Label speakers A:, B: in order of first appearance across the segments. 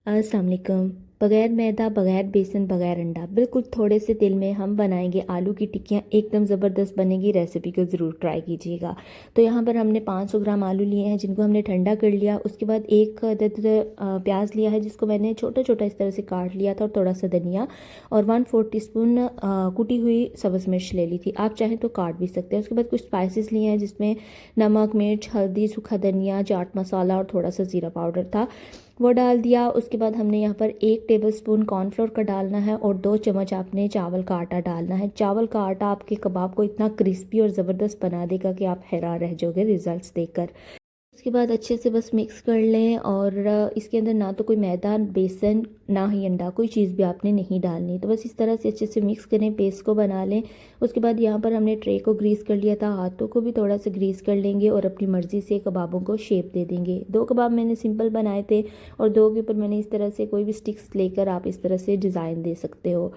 A: अस्सलाम वालेकुम। बगैर मैदा, बगैर बेसन, बगैर अंडा, बिल्कुल थोड़े से तेल में हम बनाएंगे आलू की टिक्कियाँ। एकदम ज़बरदस्त बनेगी। रेसिपी को ज़रूर ट्राई कीजिएगा। तो यहाँ पर हमने 500 ग्राम आलू लिए हैं जिनको हमने ठंडा कर लिया। उसके बाद एक अदद प्याज लिया है जिसको मैंने छोटा छोटा इस तरह से काट लिया था, और थोड़ा सा धनिया और 1/4 टीस्पून कुटी हुई सब्ज़ मिर्च ले ली थी। आप चाहें तो काट भी सकते हैं। उसके बाद कुछ स्पाइसेस लिए हैं जिसमें नमक, मिर्च, हल्दी, सूखा धनिया, चाट मसाला और थोड़ा सा ज़ीरा पाउडर था, वो डाल दिया। उसके बाद हमने यहाँ पर 1 टेबलस्पून कॉर्नफ्लोर का डालना है और 2 चम्मच आपने चावल का आटा डालना है। चावल का आटा आपके कबाब को इतना क्रिस्पी और ज़बरदस्त बना देगा कि आप हैरान रह जाओगे रिजल्ट्स देखकर। उसके बाद अच्छे से बस मिक्स कर लें, और इसके अंदर ना तो कोई मैदा, बेसन, ना ही अंडा, कोई चीज़ भी आपने नहीं डालनी। तो बस इस तरह से अच्छे से मिक्स करें, पेस्ट को बना लें। उसके बाद यहाँ पर हमने ट्रे को ग्रीस कर लिया था, हाथों को भी थोड़ा सा ग्रीस कर लेंगे और अपनी मर्ज़ी से कबाबों को शेप दे देंगे। 2 कबाब मैंने सिंपल बनाए थे, और 2 के ऊपर मैंने इस तरह से कोई भी स्टिक्स लेकर आप इस तरह से डिज़ाइन दे सकते हो।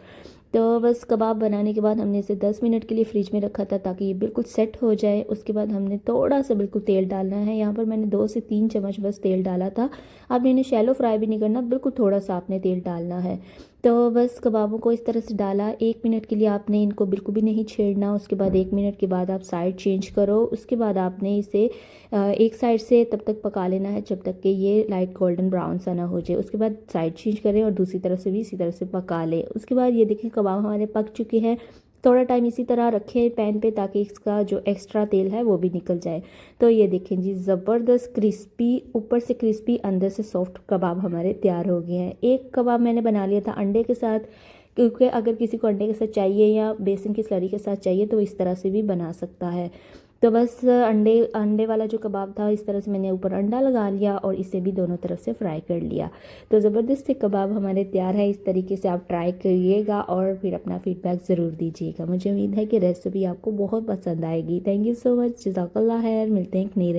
A: तो बस कबाब बनाने के बाद हमने इसे 10 मिनट के लिए फ्रिज में रखा था ताकि ये बिल्कुल सेट हो जाए। उसके बाद हमने थोड़ा सा बिल्कुल तेल डालना है। यहाँ पर मैंने 2 से 3 चम्मच बस तेल डाला था। आपने इन्हें शैलो फ्राई भी नहीं करना, बिल्कुल थोड़ा सा आपने तेल डालना है। तो बस कबाबों को इस तरह से डाला। 1 मिनट के लिए आपने इनको बिल्कुल भी नहीं छेड़ना। उसके बाद 1 मिनट के बाद आप साइड चेंज करो। उसके बाद आपने इसे एक साइड से तब तक पका लेना है जब तक कि ये लाइट गोल्डन ब्राउन सा ना हो जाए। उसके बाद साइड चेंज करें और दूसरी तरफ से भी इसी तरह से पका लें। उसके बाद ये देखिए कबाब हमारे पक चुके हैं। थोड़ा टाइम इसी तरह रखें पैन पे ताकि इसका जो एक्स्ट्रा तेल है वो भी निकल जाए। तो ये देखें जी, ज़बरदस्त क्रिस्पी, ऊपर से क्रिस्पी, अंदर से सॉफ्ट कबाब हमारे तैयार हो गए हैं। एक कबाब मैंने बना लिया था अंडे के साथ, क्योंकि अगर किसी को अंडे के साथ चाहिए या बेसन की स्लरी के साथ चाहिए तो इस तरह से भी बना सकता है। तो बस अंडे अंडे वाला जो कबाब था, इस तरह से मैंने ऊपर अंडा लगा लिया और इसे भी दोनों तरफ से फ्राई कर लिया। तो ज़बरदस्त से कबाब हमारे तैयार है। इस तरीके से आप ट्राई करिएगा और फिर अपना फीडबैक ज़रूर दीजिएगा। मुझे उम्मीद है कि रेसिपी आपको बहुत पसंद आएगी। Thank you so much. जज़ाकल्लाह खैर। मिलते हैं एक नई